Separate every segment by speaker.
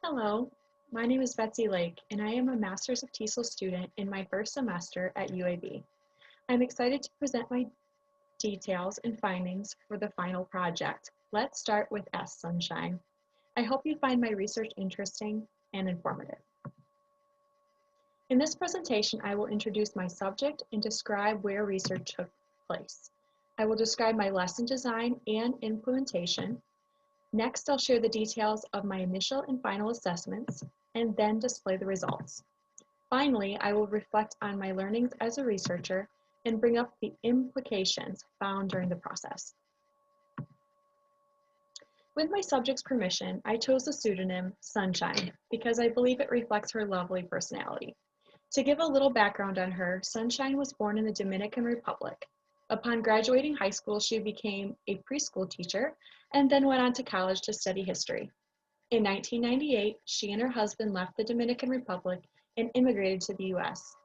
Speaker 1: Hello, my name is Betsy Lake, and I am a Masters of TESOL student in my first semester at UAB. I'm excited to present my details and findings for the final project. Let's start with S Sunshine. I hope you find my research interesting and informative. In this presentation, I will introduce my subject and describe where research took place. I will describe my lesson design and implementation. Next, I'll share the details of my initial and final assessments, and then display the results. Finally, I will reflect on my learnings as a researcher and bring up the implications found during the process. With my subject's permission, I chose the pseudonym Sunshine because I believe it reflects her lovely personality. To give a little background on her, Sunshine was born in the Dominican Republic. Upon graduating high school, she became a preschool teacher and then went on to college to study history. In 1998, she and her husband left the Dominican Republic and immigrated to the US.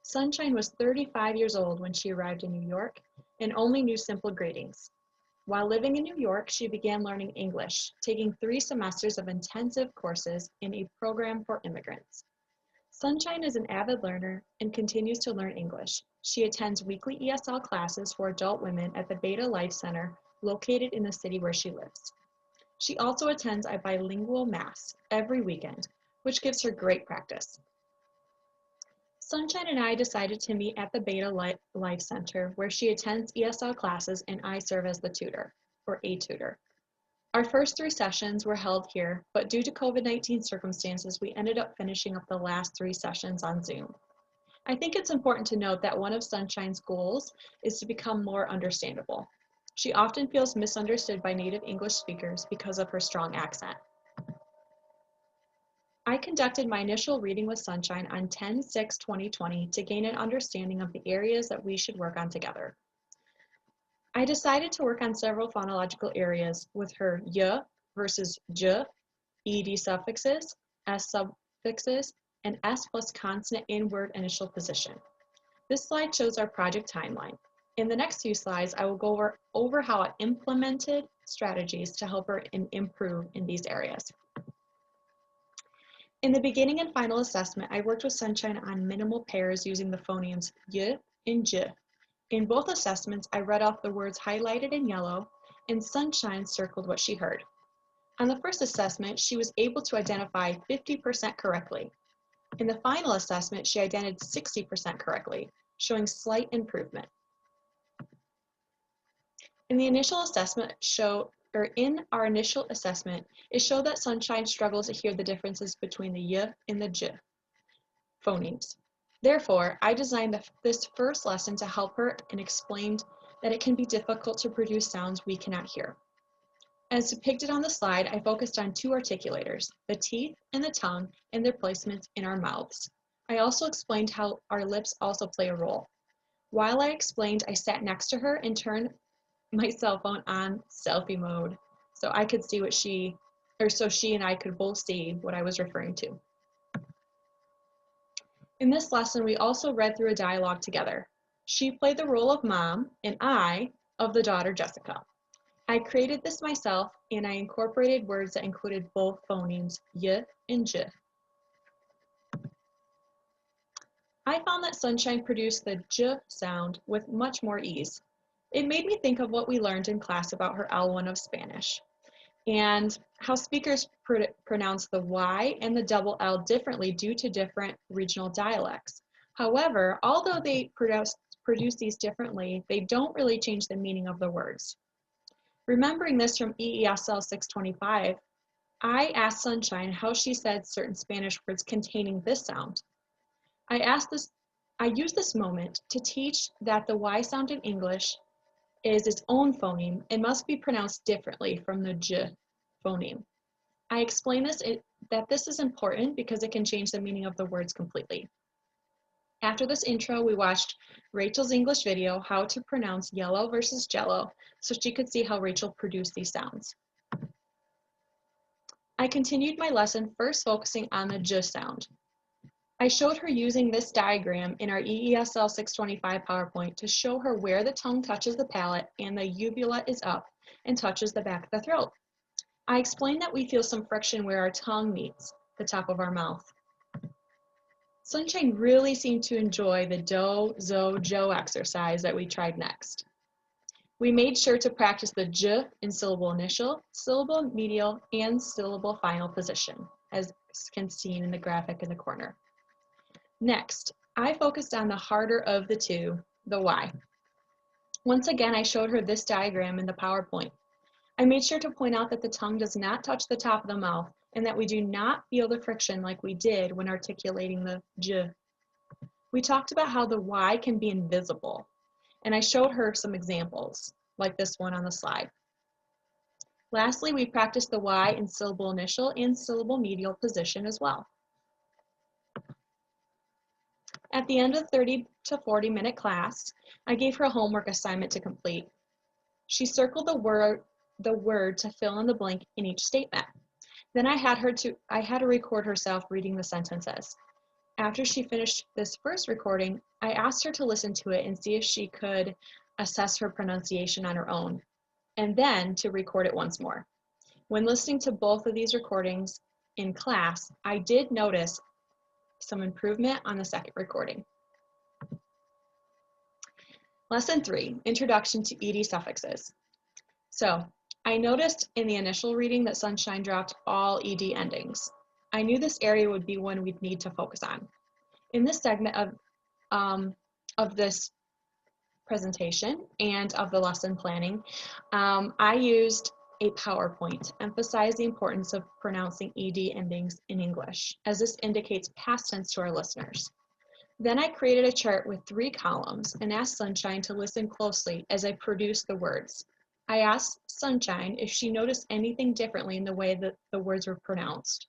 Speaker 1: Sunshine was 35 years old when she arrived in New York and only knew simple greetings. While living in New York, she began learning English, taking 3 semesters of intensive courses in a program for immigrants. Sunshine is an avid learner and continues to learn English. She attends weekly ESL classes for adult women at the Beta Life Center located in the city where she lives. She also attends a bilingual mass every weekend, which gives her great practice. Sunshine and I decided to meet at the Beta Life Center, where she attends ESL classes and I serve as the tutor, or a tutor. Our first 3 sessions were held here, but due to COVID-19 circumstances, we ended up finishing up the last 3 sessions on Zoom. I think it's important to note that one of Sunshine's goals is to become more understandable. She often feels misunderstood by native English speakers because of her strong accent. I conducted my initial reading with Sunshine on 10/6/2020 to gain an understanding of the areas that we should work on together. I decided to work on several phonological areas with her y versus j, ed suffixes, s suffixes, and s plus consonant in word initial position. This slide shows our project timeline. In the next few slides, I will go over how I implemented strategies to help her improve in these areas. In the beginning and final assessment, I worked with Sunshine on minimal pairs using the phonemes y and j. In both assessments, I read off the words highlighted in yellow, and Sunshine circled what she heard. On the first assessment, she was able to identify 50% correctly. In the final assessment, she identified 60% correctly, showing slight improvement. In our initial assessment, it showed that Sunshine struggled to hear the differences between the y and the j phonemes. Therefore, I designed this first lesson to help her and explained that it can be difficult to produce sounds we cannot hear. As depicted on the slide, I focused on 2 articulators, the teeth and the tongue, and their placements in our mouths. I also explained how our lips also play a role. While I explained, I sat next to her and turned my cell phone on selfie mode so I could see so she and I could both see what I was referring to. In this lesson, we also read through a dialogue together. She played the role of mom, and I of the daughter, Jessica. I created this myself, and I incorporated words that included both phonemes, y and j. I found that Sunshine produced the j sound with much more ease. It made me think of what we learned in class about her L1 of Spanish, and how speakers pronounce the Y and the double L differently due to different regional dialects. However, although they produce these differently, they don't really change the meaning of the words. Remembering this from EESL 625, I asked Sunshine how she said certain Spanish words containing this sound. I used this moment to teach that the Y sound in English is its own phoneme and must be pronounced differently from the j phoneme. I explained that this is important because it can change the meaning of the words completely. After this intro, we watched Rachel's English video, How to Pronounce Yellow versus Jello, so she could see how Rachel produced these sounds. I continued my lesson first focusing on the j sound. I showed her using this diagram in our EESL 625 PowerPoint to show her where the tongue touches the palate and the uvula is up and touches the back of the throat. I explained that we feel some friction where our tongue meets. the top of our mouth. Sunshine really seemed to enjoy the do, zo, jo exercise that we tried next. We made sure to practice the j in syllable initial, syllable medial, and syllable final position, as can be seen in the graphic in the corner. Next, I focused on the harder of the two, the Y. Once again, I showed her this diagram in the PowerPoint. I made sure to point out that the tongue does not touch the top of the mouth and that we do not feel the friction like we did when articulating the j. We talked about how the Y can be invisible, and I showed her some examples, like this one on the slide. Lastly, we practiced the Y in syllable initial and syllable medial position as well. At the end of the 30 to 40-minute class, I gave her a homework assignment to complete. She circled the word to fill in the blank in each statement. Then I had to record herself reading the sentences. After she finished this first recording, I asked her to listen to it and see if she could assess her pronunciation on her own, and then to record it once more. When listening to both of these recordings in class, I did notice some improvement on the second recording. Lesson 3, Introduction to ED Suffixes. So, I noticed in the initial reading that Sunshine dropped all ED endings. I knew this area would be one we'd need to focus on. In this segment of this presentation and of the lesson planning, I used a PowerPoint to emphasize the importance of pronouncing ED endings in English, as this indicates past tense to our listeners. Then I created a chart with 3 columns and asked Sunshine to listen closely as I produced the words. I asked Sunshine if she noticed anything differently in the way that the words were pronounced.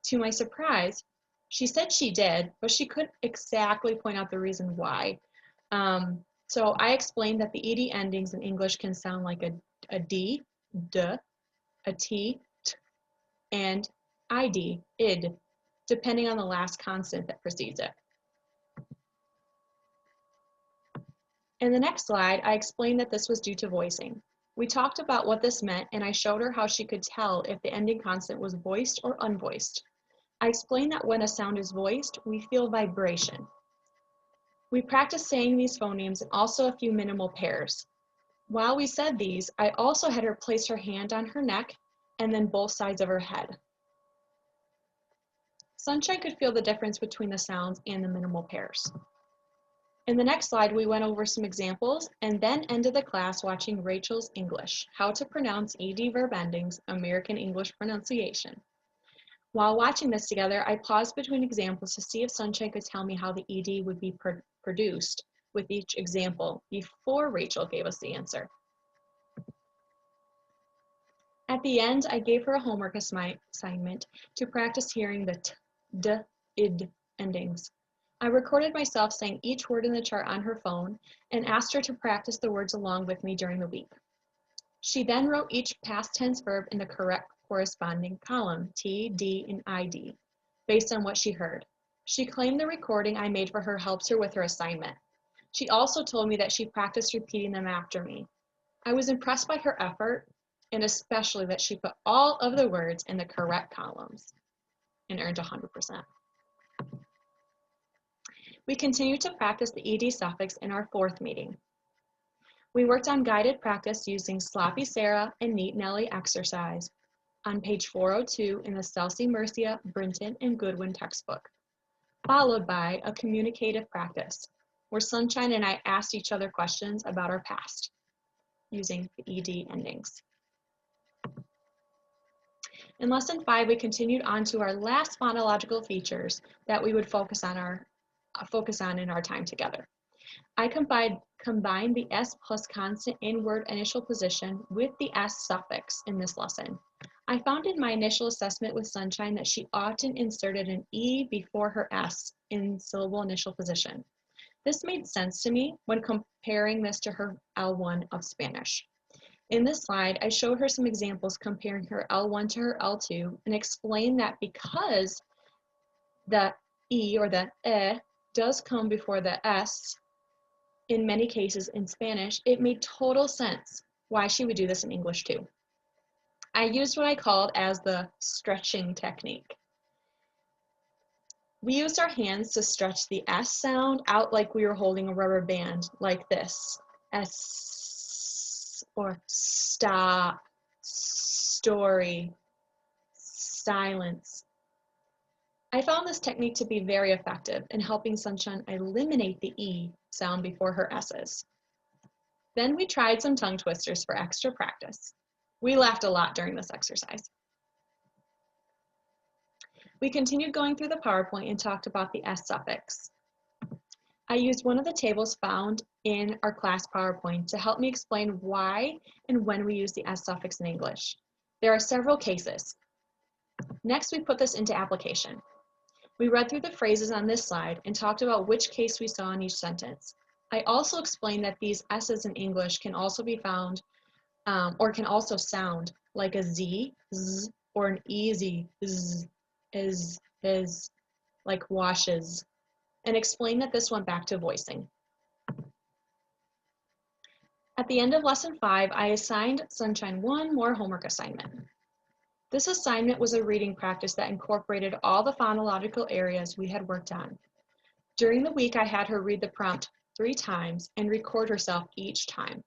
Speaker 1: To my surprise, she said she did, but she couldn't exactly point out the reason why. So I explained that the ED endings in English can sound like a D, D, a T, T, and ID, id, depending on the last consonant that precedes it. In the next slide, I explained that this was due to voicing. We talked about what this meant, and I showed her how she could tell if the ending consonant was voiced or unvoiced. I explained that when a sound is voiced, we feel vibration. We practiced saying these phonemes and also a few minimal pairs. While we said these, I also had her place her hand on her neck and then both sides of her head. Sunshine could feel the difference between the sounds and the minimal pairs. In the next slide, we went over some examples and then ended the class watching Rachel's English, How to Pronounce ED Verb Endings, American English Pronunciation. While watching this together, I paused between examples to see if Sunshine could tell me how the ED would be produced with each example before Rachel gave us the answer. At the end, I gave her a homework assignment to practice hearing the t, d, id endings. I recorded myself saying each word in the chart on her phone and asked her to practice the words along with me during the week. She then wrote each past tense verb in the correct corresponding column, T, D, and ID, based on what she heard. She claimed the recording I made for her helped her with her assignment. She also told me that she practiced repeating them after me. I was impressed by her effort, and especially that she put all of the words in the correct columns and earned 100%. We continued to practice the ED suffix in our 4th meeting. We worked on guided practice using Sloppy Sarah and Neat Nellie exercise on page 402 in the Celsi Murcia, Brinton, and Goodwin textbook, followed by a communicative practice, where Sunshine and I asked each other questions about our past using the ED endings. In lesson 5, we continued on to our last phonological features that we would focus on in our time together. I combined the S plus constant in word initial position with the S suffix in this lesson. I found in my initial assessment with Sunshine that she often inserted an E before her S in syllable initial position. This made sense to me when comparing this to her L1 of Spanish. In this slide, I showed her some examples comparing her L1 to her L2 and explained that because the E or the does come before the S in many cases in Spanish, it made total sense why she would do this in English too. I used what I called as the stretching technique. We used our hands to stretch the S sound out like we were holding a rubber band, like this. S, or stop, story, silence. I found this technique to be very effective in helping Sunshine eliminate the E sound before her S's. Then we tried some tongue twisters for extra practice. We laughed a lot during this exercise. We continued going through the PowerPoint and talked about the S suffix. I used one of the tables found in our class PowerPoint to help me explain why and when we use the S suffix in English. There are several cases. Next, we put this into application. We read through the phrases on this slide and talked about which case we saw in each sentence. I also explained that these S's in English can also be found or can also sound like a Z, Z, or an easy Z, is, like washes, and explained that this went back to voicing. At the end of lesson 5, I assigned Sunshine one more homework assignment. This assignment was a reading practice that incorporated all the phonological areas we had worked on. During the week, I had her read the prompt 3 times and record herself each time.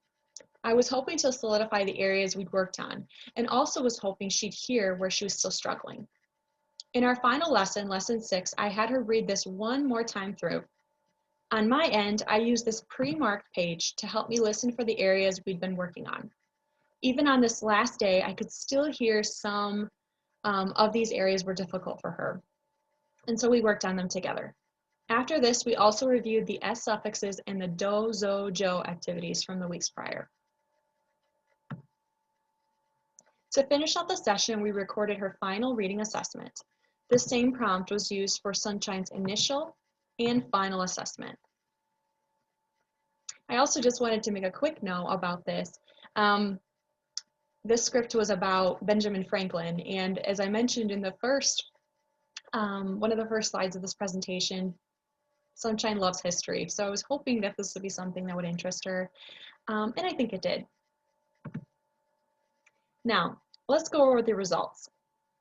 Speaker 1: I was hoping to solidify the areas we'd worked on, and also was hoping she'd hear where she was still struggling. In our final lesson, lesson 6, I had her read this one more time through. On my end, I used this pre-marked page to help me listen for the areas we'd been working on. Even on this last day, I could still hear some of these areas were difficult for her, and so we worked on them together. After this, we also reviewed the S suffixes and the do, zo, jo activities from the weeks prior. To finish out the session, we recorded her final reading assessment. This same prompt was used for Sunshine's initial and final assessment. I also just wanted to make a quick note about this. This script was about Benjamin Franklin, and as I mentioned in the first, one of the first slides of this presentation, Sunshine loves history, so I was hoping that this would be something that would interest her, and I think it did. Now, let's go over the results.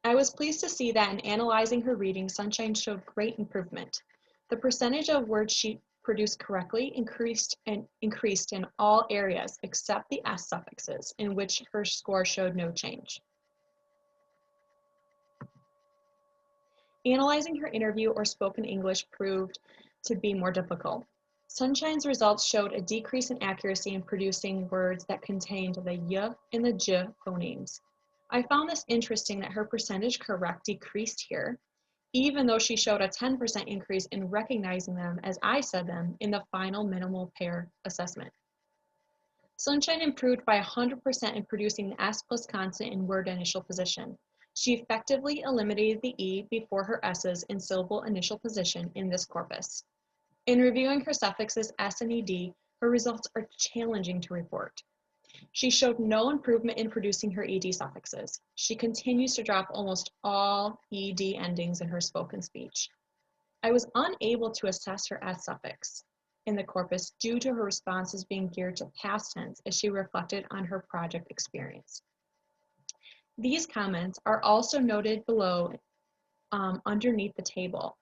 Speaker 1: I was pleased to see that in analyzing her reading, Sunshine showed great improvement. The percentage of words she produced correctly increased in all areas except the S suffixes, in which her score showed no change. Analyzing her interview or spoken English proved to be more difficult. Sunshine's results showed a decrease in accuracy in producing words that contained the y and the j phonemes. I found this interesting that her percentage correct decreased here, even though she showed a 10% increase in recognizing them as I said them in the final minimal pair assessment. Sunshine improved by 100% in producing the S plus consonant in word initial position. She effectively eliminated the E before her S's in syllable initial position in this corpus. In reviewing her suffixes S and ED, her results are challenging to report. She showed no improvement in producing her ED suffixes. She continues to drop almost all ED endings in her spoken speech. I was unable to assess her S suffix in the corpus due to her responses being geared to past tense as she reflected on her project experience. These comments are also noted below underneath the table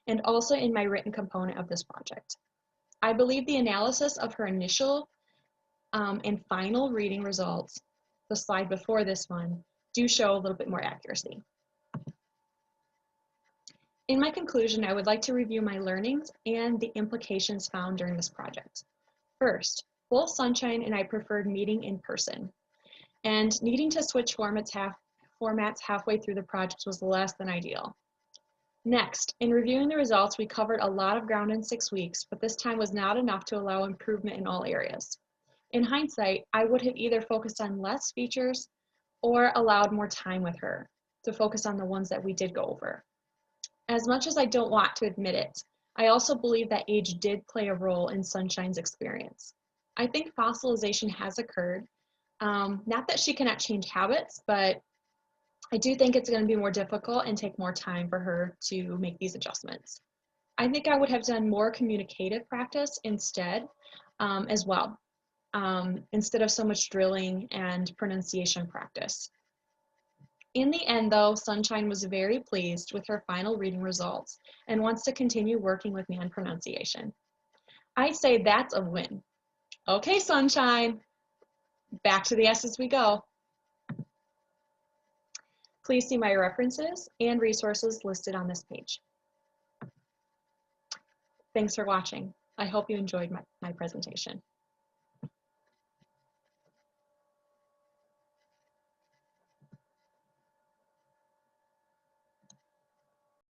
Speaker 1: and also in my written component of this project. I believe the analysis of her initial and final reading results, the slide before this one, do show a little bit more accuracy. In my conclusion, I would like to review my learnings and the implications found during this project. First, both Sunshine and I preferred meeting in person, and needing to switch formats halfway through the project was less than ideal. Next, in reviewing the results, we covered a lot of ground in 6 weeks, but this time was not enough to allow improvement in all areas. In hindsight, I would have either focused on less features or allowed more time with her to focus on the ones that we did go over. As much as I don't want to admit it, I also believe that age did play a role in Sunshine's experience. I think fossilization has occurred. Not that she cannot change habits, but I do think it's going to be more difficult and take more time for her to make these adjustments. I think I would have done more communicative practice instead as well, instead of so much drilling and pronunciation practice. In the end, though, Sunshine was very pleased with her final reading results and wants to continue working with me on pronunciation. I'd say that's a win. Okay, Sunshine, back to the S's we go. Please see my references and resources listed on this page. Thanks for watching. I hope you enjoyed my presentation.